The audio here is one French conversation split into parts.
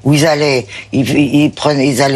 où ils allaient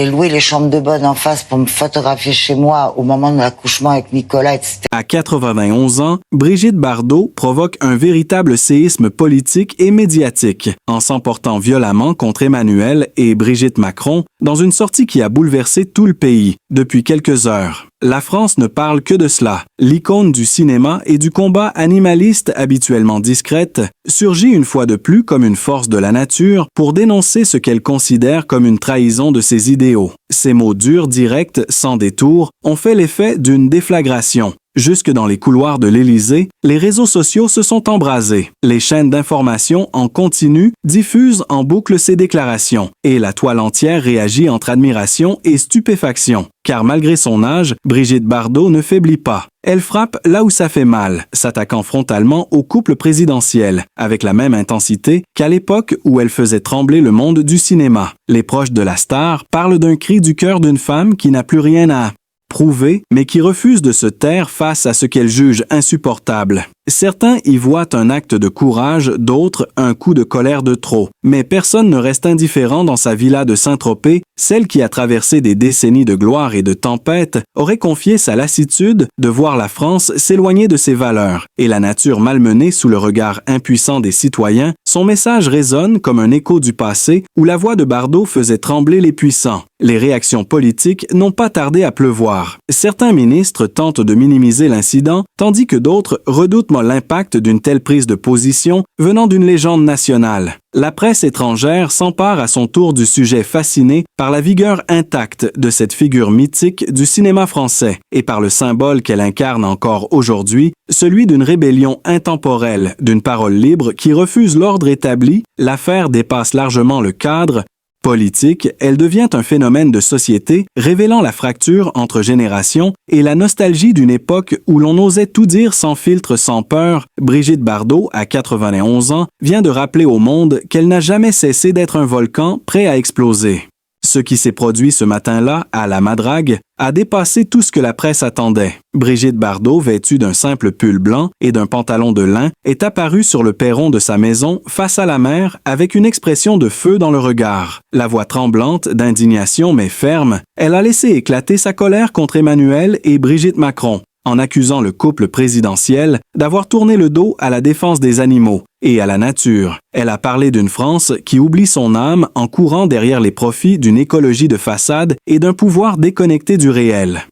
louer les chambres de bonne en face pour me photographier chez moi au moment de l'accouchement avec Nicolas, etc. À 91 ans, Brigitte Bardot provoque un véritable séisme politique et médiatique en s'emportant violemment contre Emmanuel et Brigitte Macron dans une sortie qui a bouleversé tout le pays depuis quelques heures. La France ne parle que de cela. L'icône du cinéma et du combat animaliste habituellement discrète surgit une fois de plus comme une force de la nature pour dénoncer ce qu'elle considère comme une trahison de ses idéaux. Ces mots durs, directs, sans détour, ont fait l'effet d'une déflagration. Jusque dans les couloirs de l'Élysée, les réseaux sociaux se sont embrasés. Les chaînes d'information en continu diffusent en boucle ces déclarations, et la toile entière réagit entre admiration et stupéfaction. Car malgré son âge, Brigitte Bardot ne faiblit pas. Elle frappe là où ça fait mal, s'attaquant frontalement au couple présidentiel, avec la même intensité qu'à l'époque où elle faisait trembler le monde du cinéma. Les proches de la star parlent d'un cri du cœur d'une femme qui n'a plus rien à prouver, mais qui refuse de se taire face à ce qu'elle juge insupportable. Certains y voient un acte de courage, d'autres un coup de colère de trop. Mais personne ne reste indifférent dans sa villa de Saint-Tropez, celle qui a traversé des décennies de gloire et de tempête, aurait confié sa lassitude de voir la France s'éloigner de ses valeurs. Et la nature malmenée sous le regard impuissant des citoyens, son message résonne comme un écho du passé où la voix de Bardot faisait trembler les puissants. Les réactions politiques n'ont pas tardé à pleuvoir. Certains ministres tentent de minimiser l'incident, tandis que d'autres redoutent l'impact d'une telle prise de position venant d'une légende nationale. La presse étrangère s'empare à son tour du sujet fascinée par la vigueur intacte de cette figure mythique du cinéma français et par le symbole qu'elle incarne encore aujourd'hui, celui d'une rébellion intemporelle, d'une parole libre qui refuse l'ordre établi. L'affaire dépasse largement le cadre politique, elle devient un phénomène de société révélant la fracture entre générations et la nostalgie d'une époque où l'on osait tout dire sans filtre, sans peur. Brigitte Bardot, à 91 ans, vient de rappeler au monde qu'elle n'a jamais cessé d'être un volcan prêt à exploser. Ce qui s'est produit ce matin-là, à la Madrague, a dépassé tout ce que la presse attendait. Brigitte Bardot, vêtue d'un simple pull blanc et d'un pantalon de lin, est apparue sur le perron de sa maison face à la mer avec une expression de feu dans le regard. La voix tremblante d'indignation mais ferme, elle a laissé éclater sa colère contre Emmanuel et Brigitte Macron, en accusant le couple présidentiel d'avoir tourné le dos à la défense des animaux et à la nature. Elle a parlé d'une France qui oublie son âme en courant derrière les profits d'une écologie de façade et d'un pouvoir déconnecté du réel.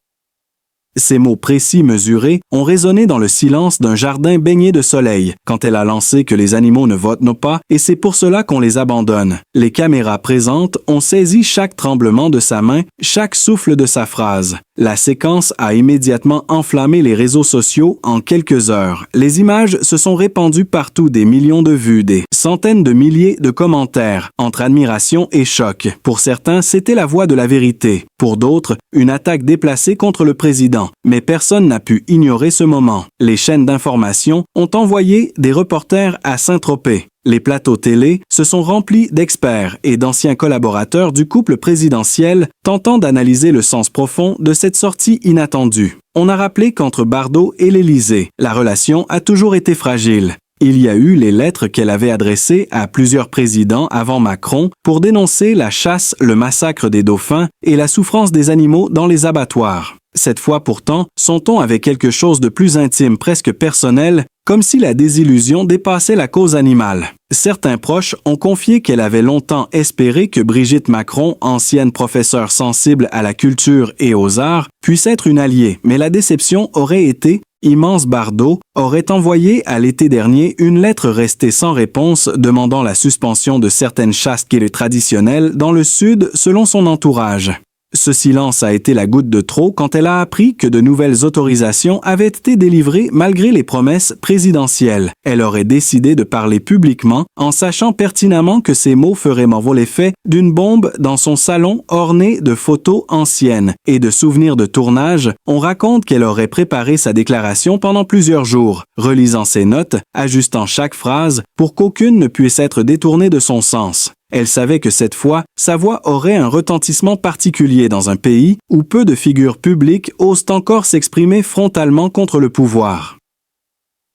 Ces mots précis mesurés ont résonné dans le silence d'un jardin baigné de soleil quand elle a lancé que les animaux ne votent pas et c'est pour cela qu'on les abandonne. Les caméras présentes ont saisi chaque tremblement de sa main, chaque souffle de sa phrase. La séquence a immédiatement enflammé les réseaux sociaux en quelques heures. Les images se sont répandues partout, des millions de vues, des centaines de milliers de commentaires, entre admiration et choc. Pour certains, c'était la voix de la vérité. Pour d'autres, une attaque déplacée contre le président. Mais personne n'a pu ignorer ce moment. Les chaînes d'information ont envoyé des reporters à Saint-Tropez. Les plateaux télé se sont remplis d'experts et d'anciens collaborateurs du couple présidentiel tentant d'analyser le sens profond de cette sortie inattendue. On a rappelé qu'entre Bardot et l'Élysée, la relation a toujours été fragile. Il y a eu les lettres qu'elle avait adressées à plusieurs présidents avant Macron pour dénoncer la chasse, le massacre des dauphins et la souffrance des animaux dans les abattoirs. Cette fois pourtant, son ton avait quelque chose de plus intime, presque personnel, comme si la désillusion dépassait la cause animale. Certains proches ont confié qu'elle avait longtemps espéré que Brigitte Macron, ancienne professeure sensible à la culture et aux arts, puisse être une alliée, mais la déception aurait été immense. Bardot aurait envoyé à l'été dernier une lettre restée sans réponse demandant la suspension de certaines chasses traditionnelles dans le Sud selon son entourage. Ce silence a été la goutte de trop quand elle a appris que de nouvelles autorisations avaient été délivrées malgré les promesses présidentielles. Elle aurait décidé de parler publiquement en sachant pertinemment que ces mots feraient l'effet d'une bombe dans son salon orné de photos anciennes et de souvenirs de tournage. On raconte qu'elle aurait préparé sa déclaration pendant plusieurs jours, relisant ses notes, ajustant chaque phrase pour qu'aucune ne puisse être détournée de son sens. Elle savait que cette fois, sa voix aurait un retentissement particulier dans un pays où peu de figures publiques osent encore s'exprimer frontalement contre le pouvoir.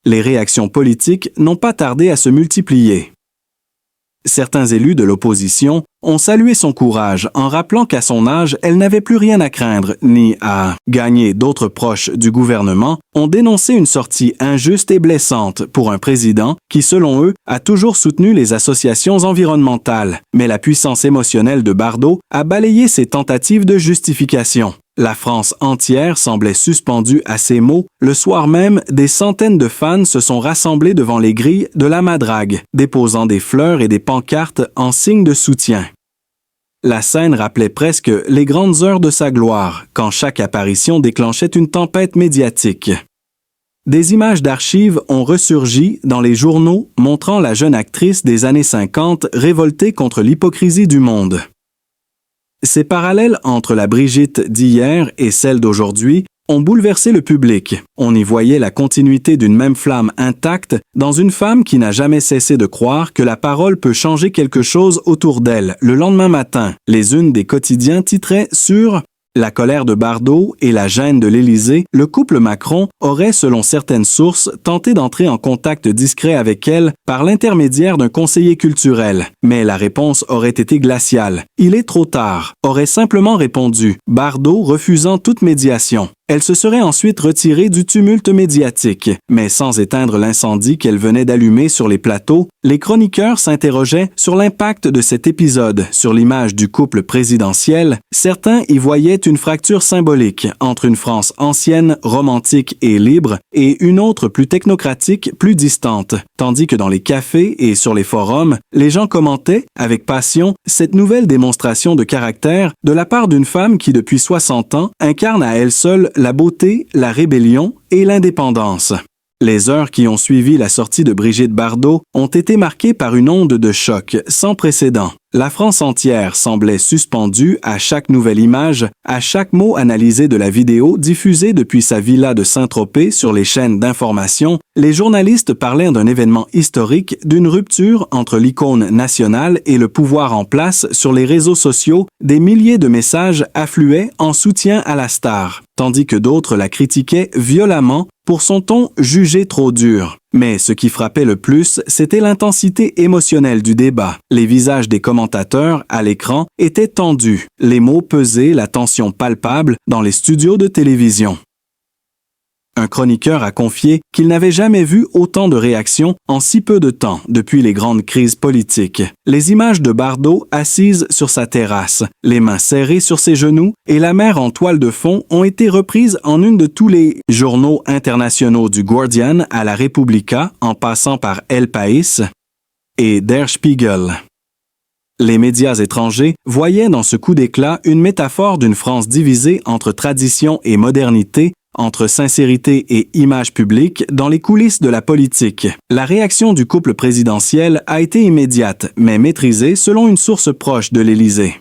Les réactions politiques n'ont pas tardé à se multiplier. Certains élus de l'opposition ont salué son courage en rappelant qu'à son âge, elle n'avait plus rien à craindre ni à gagner. D'autres proches du gouvernement ont dénoncé une sortie injuste et blessante pour un président qui, selon eux, a toujours soutenu les associations environnementales. Mais la puissance émotionnelle de Bardot a balayé ses tentatives de justification. La France entière semblait suspendue à ces mots. Le soir même, des centaines de fans se sont rassemblés devant les grilles de la Madrague, déposant des fleurs et des pancartes en signe de soutien. La scène rappelait presque les grandes heures de sa gloire, quand chaque apparition déclenchait une tempête médiatique. Des images d'archives ont ressurgi dans les journaux montrant la jeune actrice des années 50 révoltée contre l'hypocrisie du monde. Ces parallèles entre la Brigitte d'hier et celle d'aujourd'hui ont bouleversé le public. On y voyait la continuité d'une même flamme intacte dans une femme qui n'a jamais cessé de croire que la parole peut changer quelque chose autour d'elle. Le lendemain matin, les unes des quotidiens titraient sur la colère de Bardot et la gêne de l'Élysée. Le couple Macron aurait, selon certaines sources, tenté d'entrer en contact discret avec elle par l'intermédiaire d'un conseiller culturel. Mais la réponse aurait été glaciale. Il est trop tard, aurait simplement répondu, Bardot refusant toute médiation. Elle se serait ensuite retirée du tumulte médiatique, mais sans éteindre l'incendie qu'elle venait d'allumer sur les plateaux, les chroniqueurs s'interrogeaient sur l'impact de cet épisode sur l'image du couple présidentiel. Certains y voyaient une fracture symbolique entre une France ancienne, romantique et libre, et une autre plus technocratique, plus distante, tandis que dans les cafés et sur les forums, les gens commentaient, avec passion, cette nouvelle démonstration de caractère de la part d'une femme qui, depuis 60 ans, incarne à elle seule la beauté, la rébellion et l'indépendance. Les heures qui ont suivi la sortie de Brigitte Bardot ont été marquées par une onde de choc sans précédent. La France entière semblait suspendue à chaque nouvelle image, à chaque mot analysé de la vidéo diffusée depuis sa villa de Saint-Tropez sur les chaînes d'information. Les journalistes parlaient d'un événement historique, d'une rupture entre l'icône nationale et le pouvoir en place sur les réseaux sociaux. Des milliers de messages affluaient en soutien à la star, tandis que d'autres la critiquaient violemment pour son ton jugé trop dur. Mais ce qui frappait le plus, c'était l'intensité émotionnelle du débat. Les visages des commentateurs, à l'écran, étaient tendus. Les mots pesaient, la tension palpable dans les studios de télévision. Un chroniqueur a confié qu'il n'avait jamais vu autant de réactions en si peu de temps depuis les grandes crises politiques. Les images de Bardot assise sur sa terrasse, les mains serrées sur ses genoux et la mer en toile de fond ont été reprises en une de tous les journaux internationaux du Guardian à la Repubblica en passant par El País et Der Spiegel. Les médias étrangers voyaient dans ce coup d'éclat une métaphore d'une France divisée entre tradition et modernité, entre sincérité et image publique dans les coulisses de la politique. La réaction du couple présidentiel a été immédiate, mais maîtrisée selon une source proche de l'Élysée.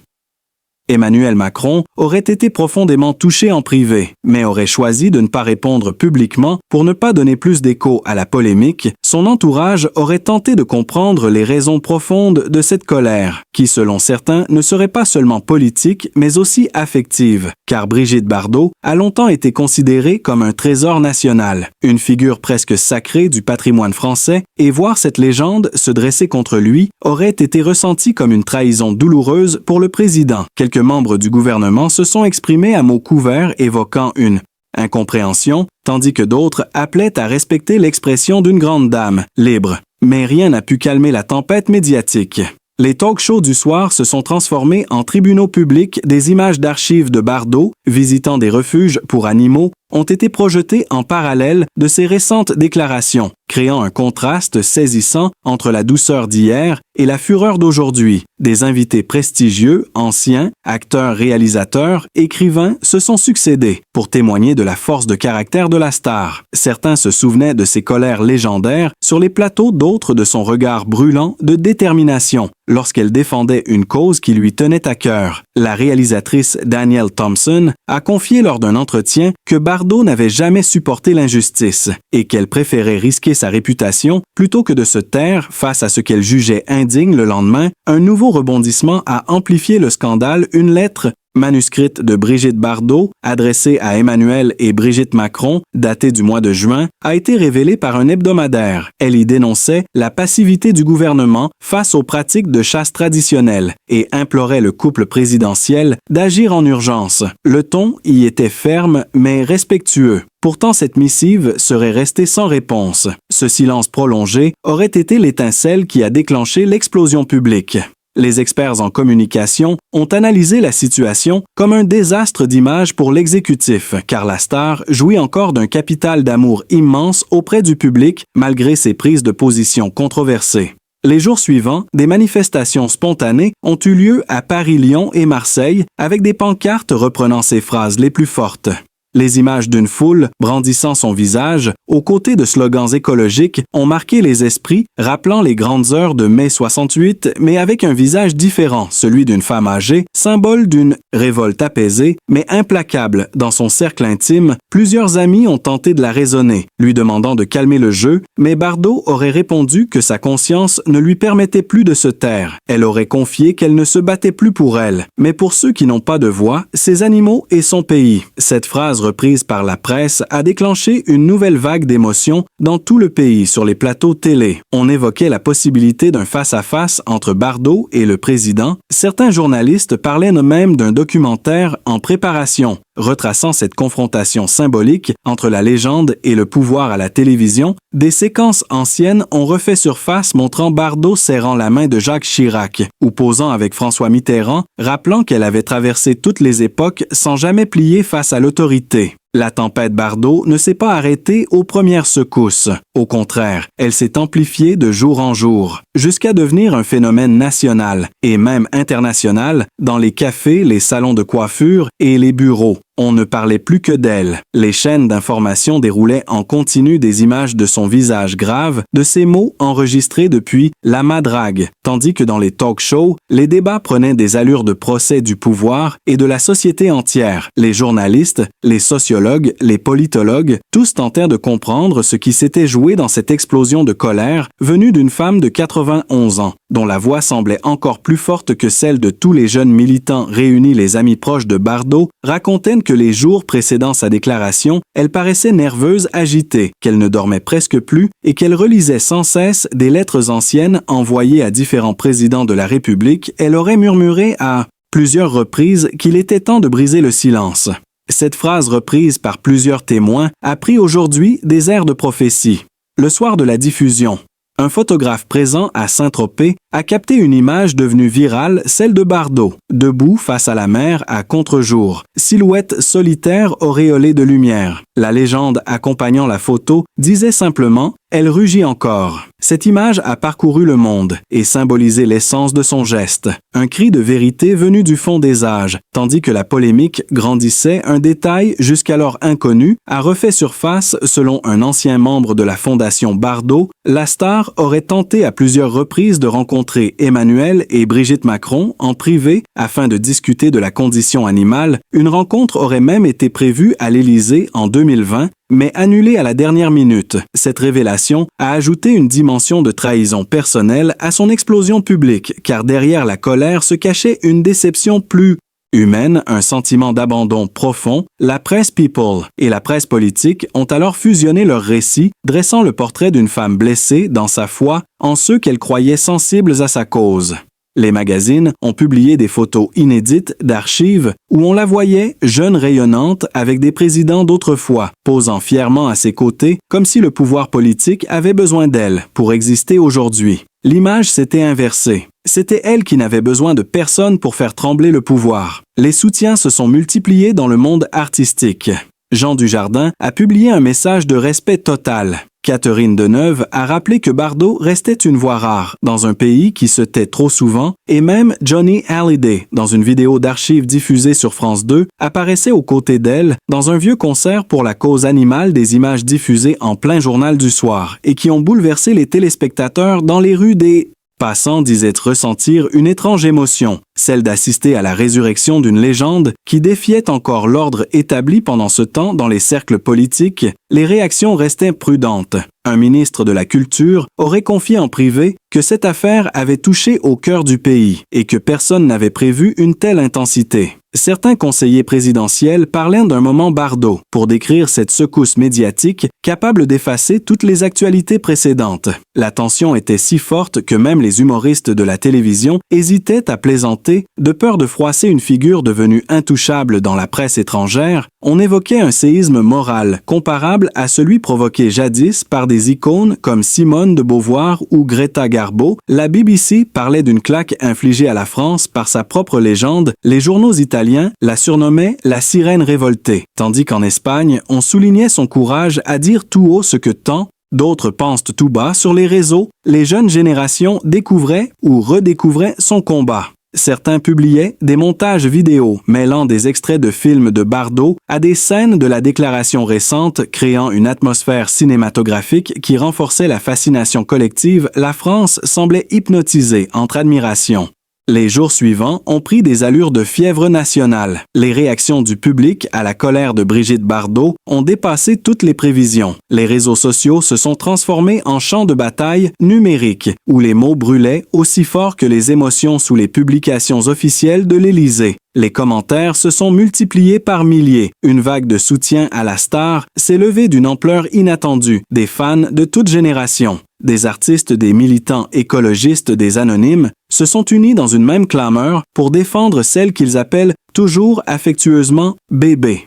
Emmanuel Macron aurait été profondément touché en privé, mais aurait choisi de ne pas répondre publiquement pour ne pas donner plus d'écho à la polémique. Son entourage aurait tenté de comprendre les raisons profondes de cette colère, qui selon certains ne serait pas seulement politique, mais aussi affective, car Brigitte Bardot a longtemps été considérée comme un trésor national, une figure presque sacrée du patrimoine français, et voir cette légende se dresser contre lui aurait été ressenti comme une trahison douloureuse pour le président. Quelques membres du gouvernement se sont exprimés à mots couverts évoquant une incompréhension, tandis que d'autres appelaient à respecter l'expression d'une grande dame, libre. Mais rien n'a pu calmer la tempête médiatique. Les talk-shows du soir se sont transformés en tribunaux publics. Des images d'archives de Bardot, visitant des refuges pour animaux, ont été projetées en parallèle de ses récentes déclarations, créant un contraste saisissant entre la douceur d'hier et la fureur d'aujourd'hui. Des invités prestigieux, anciens, acteurs, réalisateurs, écrivains se sont succédés pour témoigner de la force de caractère de la star. Certains se souvenaient de ses colères légendaires sur les plateaux, d'autres de son regard brûlant de détermination lorsqu'elle défendait une cause qui lui tenait à cœur. La réalisatrice Danielle Thompson a confié lors d'un entretien que Bardot n'avait jamais supporté l'injustice et qu'elle préférait risquer sa réputation plutôt que de se taire face à ce qu'elle jugeait indigne le lendemain. Un nouveau rebondissement a amplifié le scandale. Une lettre manuscrite de Brigitte Bardot, adressée à Emmanuel et Brigitte Macron, datée du mois de juin, a été révélée par un hebdomadaire. Elle y dénonçait la passivité du gouvernement face aux pratiques de chasse traditionnelles et implorait le couple présidentiel d'agir en urgence. Le ton y était ferme mais respectueux. Pourtant, cette missive serait restée sans réponse. Ce silence prolongé aurait été l'étincelle qui a déclenché l'explosion publique. Les experts en communication ont analysé la situation comme un désastre d'image pour l'exécutif, car la star jouit encore d'un capital d'amour immense auprès du public malgré ses prises de position controversées. Les jours suivants, des manifestations spontanées ont eu lieu à Paris, Lyon et Marseille avec des pancartes reprenant ses phrases les plus fortes. Les images d'une foule brandissant son visage, aux côtés de slogans écologiques, ont marqué les esprits, rappelant les grandes heures de mai 68, mais avec un visage différent, celui d'une femme âgée, symbole d'une révolte apaisée, mais implacable. Dans son cercle intime, plusieurs amis ont tenté de la raisonner, lui demandant de calmer le jeu, mais Bardot aurait répondu que sa conscience ne lui permettait plus de se taire. Elle aurait confié qu'elle ne se battait plus pour elle, mais pour ceux qui n'ont pas de voix, ses animaux et son pays. Cette phrase reprise par la presse a déclenché une nouvelle vague d'émotions dans tout le pays sur les plateaux télé. On évoquait la possibilité d'un face-à-face entre Bardot et le président. Certains journalistes parlaient même d'un documentaire en préparation, retraçant cette confrontation symbolique entre la légende et le pouvoir à la télévision. Des séquences anciennes ont refait surface montrant Bardot serrant la main de Jacques Chirac ou posant avec François Mitterrand, rappelant qu'elle avait traversé toutes les époques sans jamais plier face à l'autorité. La tempête Bardot ne s'est pas arrêtée aux premières secousses. Au contraire, elle s'est amplifiée de jour en jour, jusqu'à devenir un phénomène national et même international dans les cafés, les salons de coiffure et les bureaux. On ne parlait plus que d'elle. Les chaînes d'information déroulaient en continu des images de son visage grave, de ses mots enregistrés depuis la madrague, tandis que dans les talk-shows, les débats prenaient des allures de procès du pouvoir et de la société entière. Les journalistes, les sociologues, les politologues, tous tentèrent de comprendre ce qui s'était joué dans cette explosion de colère venue d'une femme de 91 ans, dont la voix semblait encore plus forte que celle de tous les jeunes militants réunis. Les amis proches de Bardot racontaient que les jours précédant sa déclaration, elle paraissait nerveuse, agitée, qu'elle ne dormait presque plus et qu'elle relisait sans cesse des lettres anciennes envoyées à différents présidents de la République. Elle aurait murmuré à plusieurs reprises qu'il était temps de briser le silence. Cette phrase reprise par plusieurs témoins a pris aujourd'hui des airs de prophétie. Le soir de la diffusion, un photographe présent à Saint-Tropez a capté une image devenue virale, celle de Bardot, debout face à la mer à contre-jour, silhouette solitaire auréolée de lumière. La légende accompagnant la photo disait simplement « Elle rugit encore ». Cette image a parcouru le monde et symbolisé l'essence de son geste, un cri de vérité venu du fond des âges, tandis que la polémique grandissait. Un détail jusqu'alors inconnu a refait surface selon un ancien membre de la Fondation Bardot. La star aurait tenté à plusieurs reprises de rencontrer Emmanuel et Brigitte Macron en privé afin de discuter de la condition animale. Une rencontre aurait même été prévue à l'Élysée en 2020, mais annulée à la dernière minute. Cette révélation a ajouté une dimension de trahison personnelle à son explosion publique, car derrière la colère se cachait une déception plus humaine, un sentiment d'abandon profond. La presse People et la presse politique ont alors fusionné leurs récits, dressant le portrait d'une femme blessée dans sa foi en ceux qu'elle croyait sensibles à sa cause. Les magazines ont publié des photos inédites d'archives où on la voyait jeune rayonnante avec des présidents d'autrefois, posant fièrement à ses côtés comme si le pouvoir politique avait besoin d'elle pour exister aujourd'hui. L'image s'était inversée. C'était elle qui n'avait besoin de personne pour faire trembler le pouvoir. Les soutiens se sont multipliés dans le monde artistique. Jean Dujardin a publié un message de respect total. Catherine Deneuve a rappelé que Bardot restait une voix rare dans un pays qui se tait trop souvent, et même Johnny Hallyday, dans une vidéo d'archives diffusée sur France 2, apparaissait aux côtés d'elle dans un vieux concert pour la cause animale. Des images diffusées en plein journal du soir et qui ont bouleversé les téléspectateurs dans les rues. Des passants disaient ressentir une étrange émotion, celle d'assister à la résurrection d'une légende qui défiait encore l'ordre établi pendant ce temps dans les cercles politiques. Les réactions restaient prudentes. Un ministre de la Culture aurait confié en privé que cette affaire avait touché au cœur du pays et que personne n'avait prévu une telle intensité. Certains conseillers présidentiels parlaient d'un moment Bardot pour décrire cette secousse médiatique capable d'effacer toutes les actualités précédentes. La tension était si forte que même les humoristes de la télévision hésitaient à plaisanter de peur de froisser une figure devenue intouchable dans la presse étrangère. On évoquait un séisme moral comparable à celui provoqué jadis par des icônes comme Simone de Beauvoir ou Greta Garbo. La BBC parlait d'une claque infligée à la France par sa propre légende. Les journaux italiens la surnommait la sirène révoltée, tandis qu'en Espagne, on soulignait son courage à dire tout haut ce que tant d'autres pensent tout bas sur les réseaux. Les jeunes générations découvraient ou redécouvraient son combat. Certains publiaient des montages vidéo mêlant des extraits de films de Bardot à des scènes de la déclaration récente, créant une atmosphère cinématographique qui renforçait la fascination collective. La France semblait hypnotisée entre admiration. Les jours suivants ont pris des allures de fièvre nationale. Les réactions du public à la colère de Brigitte Bardot ont dépassé toutes les prévisions. Les réseaux sociaux se sont transformés en champs de bataille numériques, où les mots brûlaient aussi fort que les émotions sous les publications officielles de l'Élysée. Les commentaires se sont multipliés par milliers. Une vague de soutien à la star s'est levée d'une ampleur inattendue. Des fans de toute génération, des artistes, des militants écologistes, des anonymes, se sont unis dans une même clameur pour défendre celle qu'ils appellent toujours affectueusement « bébé ».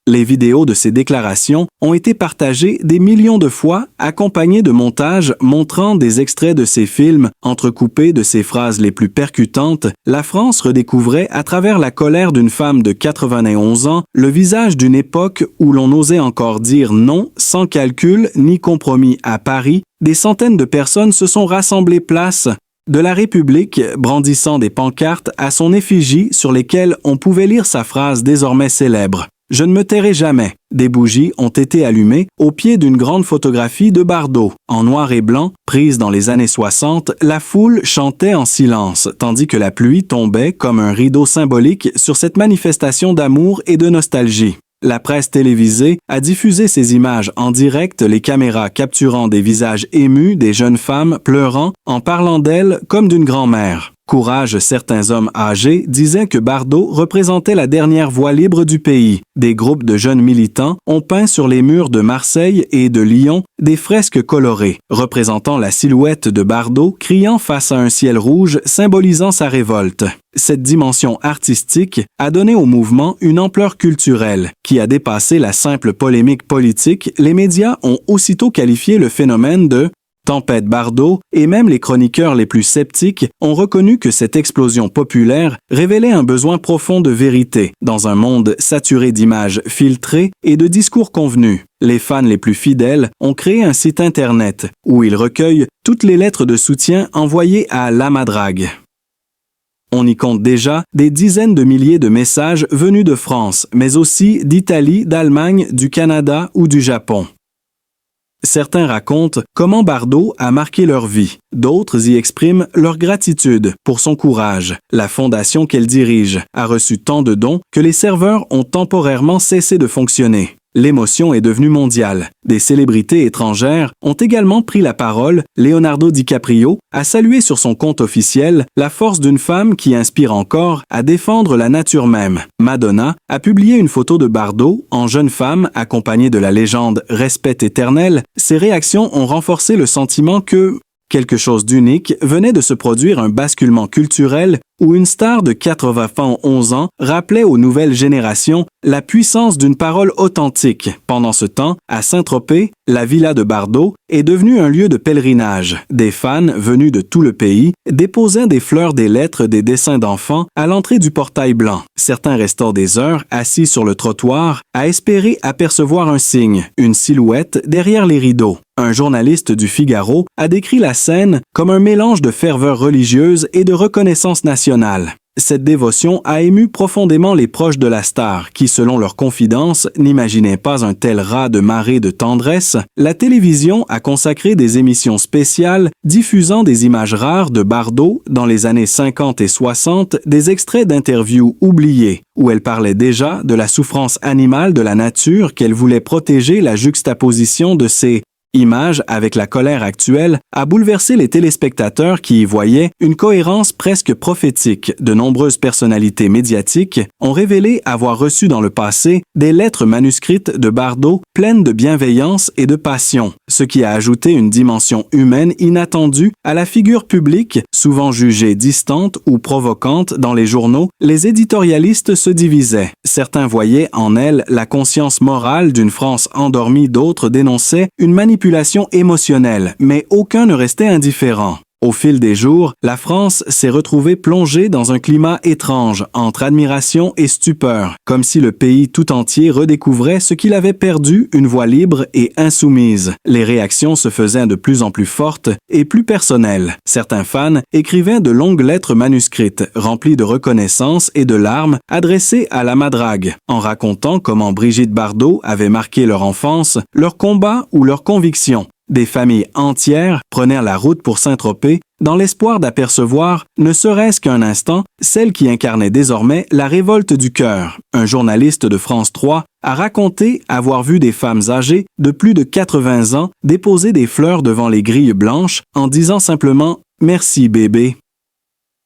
Les vidéos de ces déclarations ont été partagées des millions de fois, accompagnées de montages montrant des extraits de ces films, entrecoupés de ces phrases les plus percutantes. La France redécouvrait, à travers la colère d'une femme de 91 ans, le visage d'une époque où l'on osait encore dire non, sans calcul ni compromis à Paris. Des centaines de personnes se sont rassemblées place de la République, brandissant des pancartes à son effigie sur lesquelles on pouvait lire sa phrase désormais célèbre. « Je ne me tairai jamais ». Des bougies ont été allumées au pied d'une grande photographie de Bardot. En noir et blanc, prise dans les années 60, la foule chantait en silence, tandis que la pluie tombait comme un rideau symbolique sur cette manifestation d'amour et de nostalgie. La presse télévisée a diffusé ces images en direct, les caméras capturant des visages émus, des jeunes femmes pleurant, en parlant d'elles comme d'une grand-mère. Courage, certains hommes âgés disaient que Bardot représentait la dernière voix libre du pays. Des groupes de jeunes militants ont peint sur les murs de Marseille et de Lyon des fresques colorées, représentant la silhouette de Bardot criant face à un ciel rouge symbolisant sa révolte. Cette dimension artistique a donné au mouvement une ampleur culturelle qui a dépassé la simple polémique politique. Les médias ont aussitôt qualifié le phénomène de tempête Bardot, et même les chroniqueurs les plus sceptiques ont reconnu que cette explosion populaire révélait un besoin profond de vérité dans un monde saturé d'images filtrées et de discours convenus. Les fans les plus fidèles ont créé un site internet où ils recueillent toutes les lettres de soutien envoyées à la Madrague. On y compte déjà des dizaines de milliers de messages venus de France, mais aussi d'Italie, d'Allemagne, du Canada ou du Japon. Certains racontent comment Bardot a marqué leur vie. D'autres y expriment leur gratitude pour son courage. La fondation qu'elle dirige a reçu tant de dons que les serveurs ont temporairement cessé de fonctionner. L'émotion est devenue mondiale. Des célébrités étrangères ont également pris la parole. Leonardo DiCaprio a salué sur son compte officiel la force d'une femme qui inspire encore à défendre la nature même. Madonna a publié une photo de Bardot en jeune femme accompagnée de la légende « Respect éternel ». Ces réactions ont renforcé le sentiment que quelque chose d'unique venait de se produire, un basculement culturel où une star de 91 ans rappelait aux nouvelles générations la puissance d'une parole authentique. Pendant ce temps, à Saint-Tropez, la villa de Bardot est devenue un lieu de pèlerinage. Des fans venus de tout le pays déposaient des fleurs, des lettres, des dessins d'enfants à l'entrée du portail blanc. Certains restaient des heures assis sur le trottoir à espérer apercevoir un signe, une silhouette derrière les rideaux. Un journaliste du Figaro a décrit la scène comme un mélange de ferveur religieuse et de reconnaissance nationale. Cette dévotion a ému profondément les proches de la star, qui, selon leurs confidences, n'imaginaient pas un tel raz de marée de tendresse. La télévision a consacré des émissions spéciales diffusant des images rares de Bardot dans les années 50 et 60, des extraits d'interviews oubliés, où elle parlait déjà de la souffrance animale de la nature qu'elle voulait protéger, la juxtaposition de ces Image, avec la colère actuelle, a bouleversé les téléspectateurs qui y voyaient une cohérence presque prophétique. De nombreuses personnalités médiatiques ont révélé avoir reçu dans le passé des lettres manuscrites de Bardot pleines de bienveillance et de passion, ce qui a ajouté une dimension humaine inattendue à la figure publique, souvent jugée distante ou provocante dans les journaux. Les éditorialistes se divisaient. Certains voyaient en elle la conscience morale d'une France endormie, d'autres dénonçaient une manipulation émotionnelle, mais aucun ne restait indifférent. Au fil des jours, la France s'est retrouvée plongée dans un climat étrange, entre admiration et stupeur, comme si le pays tout entier redécouvrait ce qu'il avait perdu, une voix libre et insoumise. Les réactions se faisaient de plus en plus fortes et plus personnelles. Certains fans écrivaient de longues lettres manuscrites, remplies de reconnaissance et de larmes, adressées à la madrague, en racontant comment Brigitte Bardot avait marqué leur enfance, leur combat ou leurs convictions. Des familles entières prenaient la route pour Saint-Tropez dans l'espoir d'apercevoir, ne serait-ce qu'un instant, celle qui incarnait désormais la révolte du cœur. Un journaliste de France 3 a raconté avoir vu des femmes âgées de plus de 80 ans déposer des fleurs devant les grilles blanches en disant simplement « Merci bébé ».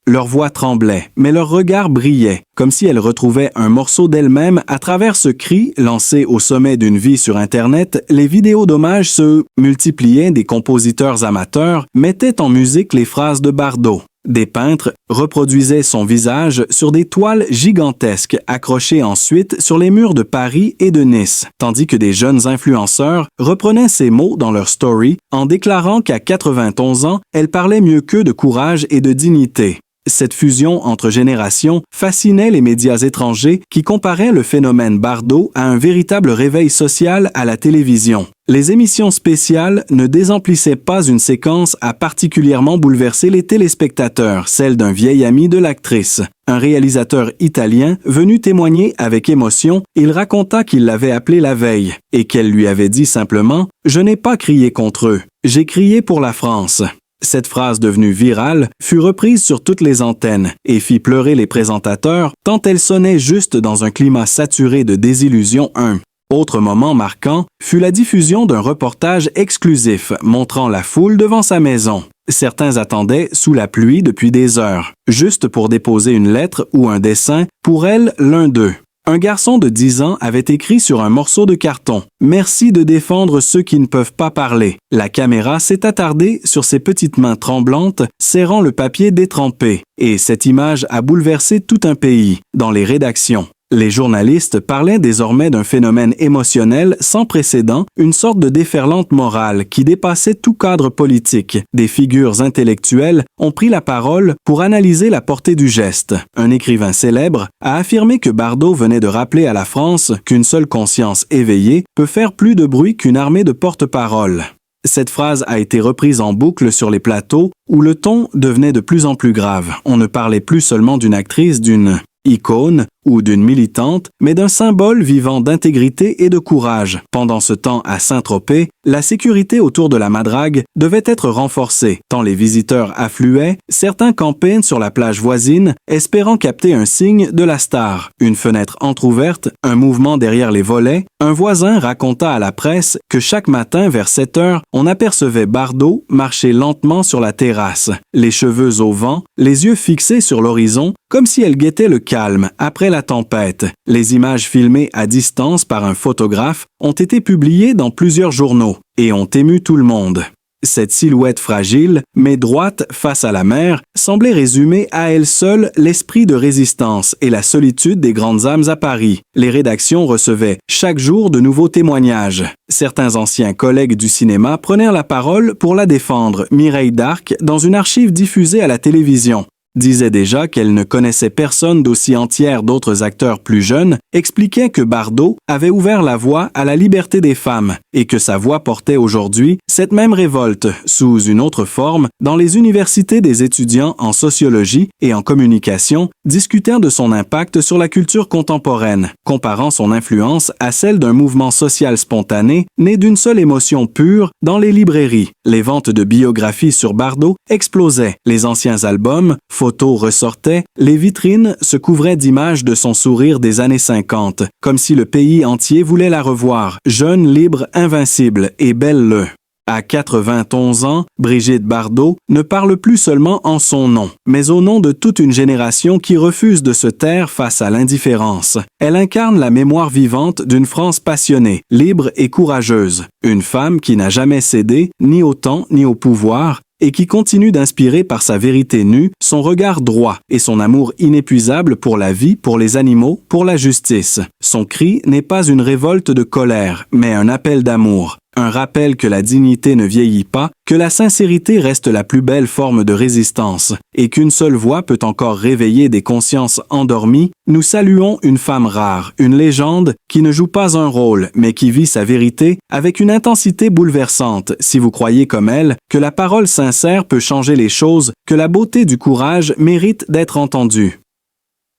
Leur voix tremblait, mais leur regard brillait, comme si elles retrouvaient un morceau d'elles-mêmes à travers ce cri lancé au sommet d'une vie sur Internet. Les vidéos d'hommage se multipliaient, des compositeurs amateurs mettaient en musique les phrases de Bardot. Des peintres reproduisaient son visage sur des toiles gigantesques accrochées ensuite sur les murs de Paris et de Nice, tandis que des jeunes influenceurs reprenaient ces mots dans leur story en déclarant qu'à 91 ans, elle parlait mieux qu'eux de courage et de dignité. Cette fusion entre générations fascinait les médias étrangers qui comparaient le phénomène Bardot à un véritable réveil social à la télévision. Les émissions spéciales ne désemplissaient pas une séquence à particulièrement bouleverser les téléspectateurs, celle d'un vieil ami de l'actrice. Un réalisateur italien venu témoigner avec émotion, il raconta qu'il l'avait appelée la veille et qu'elle lui avait dit simplement « Je n'ai pas crié contre eux, j'ai crié pour la France ». Cette phrase devenue virale fut reprise sur toutes les antennes et fit pleurer les présentateurs tant elle sonnait juste dans un climat saturé de désillusion. Un autre moment marquant fut la diffusion d'un reportage exclusif montrant la foule devant sa maison. Certains attendaient sous la pluie depuis des heures, juste pour déposer une lettre ou un dessin, pour elle l'un d'eux. Un garçon de 10 ans avait écrit sur un morceau de carton « Merci de défendre ceux qui ne peuvent pas parler ». La caméra s'est attardée sur ses petites mains tremblantes, serrant le papier détrempé, et cette image a bouleversé tout un pays, dans les rédactions. Les journalistes parlaient désormais d'un phénomène émotionnel sans précédent, une sorte de déferlante morale qui dépassait tout cadre politique. Des figures intellectuelles ont pris la parole pour analyser la portée du geste. Un écrivain célèbre a affirmé que Bardot venait de rappeler à la France qu'une seule conscience éveillée peut faire plus de bruit qu'une armée de porte-parole. Cette phrase a été reprise en boucle sur les plateaux où le ton devenait de plus en plus grave. On ne parlait plus seulement d'une actrice, d'une icône ou d'une militante, mais d'un symbole vivant d'intégrité et de courage. Pendant ce temps à Saint-Tropez, la sécurité autour de la madrague devait être renforcée, tant les visiteurs affluaient, certains campaient sur la plage voisine, espérant capter un signe de la star. Une fenêtre entr'ouverte, un mouvement derrière les volets, un voisin raconta à la presse que chaque matin vers 7 heures, on apercevait Bardot marcher lentement sur la terrasse, les cheveux au vent, les yeux fixés sur l'horizon, comme si elle guettait le calme après la tempête. Les images filmées à distance par un photographe ont été publiées dans plusieurs journaux et ont ému tout le monde. Cette silhouette fragile, mais droite face à la mer, semblait résumer à elle seule l'esprit de résistance et la solitude des grandes âmes à Paris. Les rédactions recevaient chaque jour de nouveaux témoignages. Certains anciens collègues du cinéma prenaient la parole pour la défendre. Mireille Darc, dans une archive diffusée à la télévision, disait déjà qu'elle ne connaissait personne d'aussi entière. D'autres acteurs plus jeunes expliquaient que Bardot avait ouvert la voie à la liberté des femmes et que sa voix portait aujourd'hui cette même révolte, sous une autre forme, dans les universités. Des étudiants en sociologie et en communication discutèrent de son impact sur la culture contemporaine, comparant son influence à celle d'un mouvement social spontané né d'une seule émotion pure dans les librairies. Les ventes de biographies sur Bardot explosaient, les anciens albums, photos ressortaient, les vitrines se couvraient d'images de son sourire des années 50, comme si le pays entier voulait la revoir, jeune, libre, invincible et belle-le. À 91 ans, Brigitte Bardot ne parle plus seulement en son nom, mais au nom de toute une génération qui refuse de se taire face à l'indifférence. Elle incarne la mémoire vivante d'une France passionnée, libre et courageuse. Une femme qui n'a jamais cédé, ni au temps ni au pouvoir, et qui continue d'inspirer par sa vérité nue, son regard droit et son amour inépuisable pour la vie, pour les animaux, pour la justice. Son cri n'est pas une révolte de colère, mais un appel d'amour. Un rappel que la dignité ne vieillit pas, que la sincérité reste la plus belle forme de résistance, et qu'une seule voix peut encore réveiller des consciences endormies. Nous saluons une femme rare, une légende, qui ne joue pas un rôle, mais qui vit sa vérité avec une intensité bouleversante, si vous croyez comme elle, que la parole sincère peut changer les choses, que la beauté du courage mérite d'être entendue.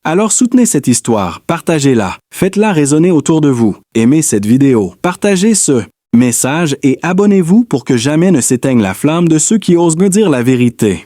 Alors soutenez cette histoire, partagez-la, faites-la résonner autour de vous, aimez cette vidéo, partagez ce message et abonnez-vous pour que jamais ne s'éteigne la flamme de ceux qui osent me dire la vérité.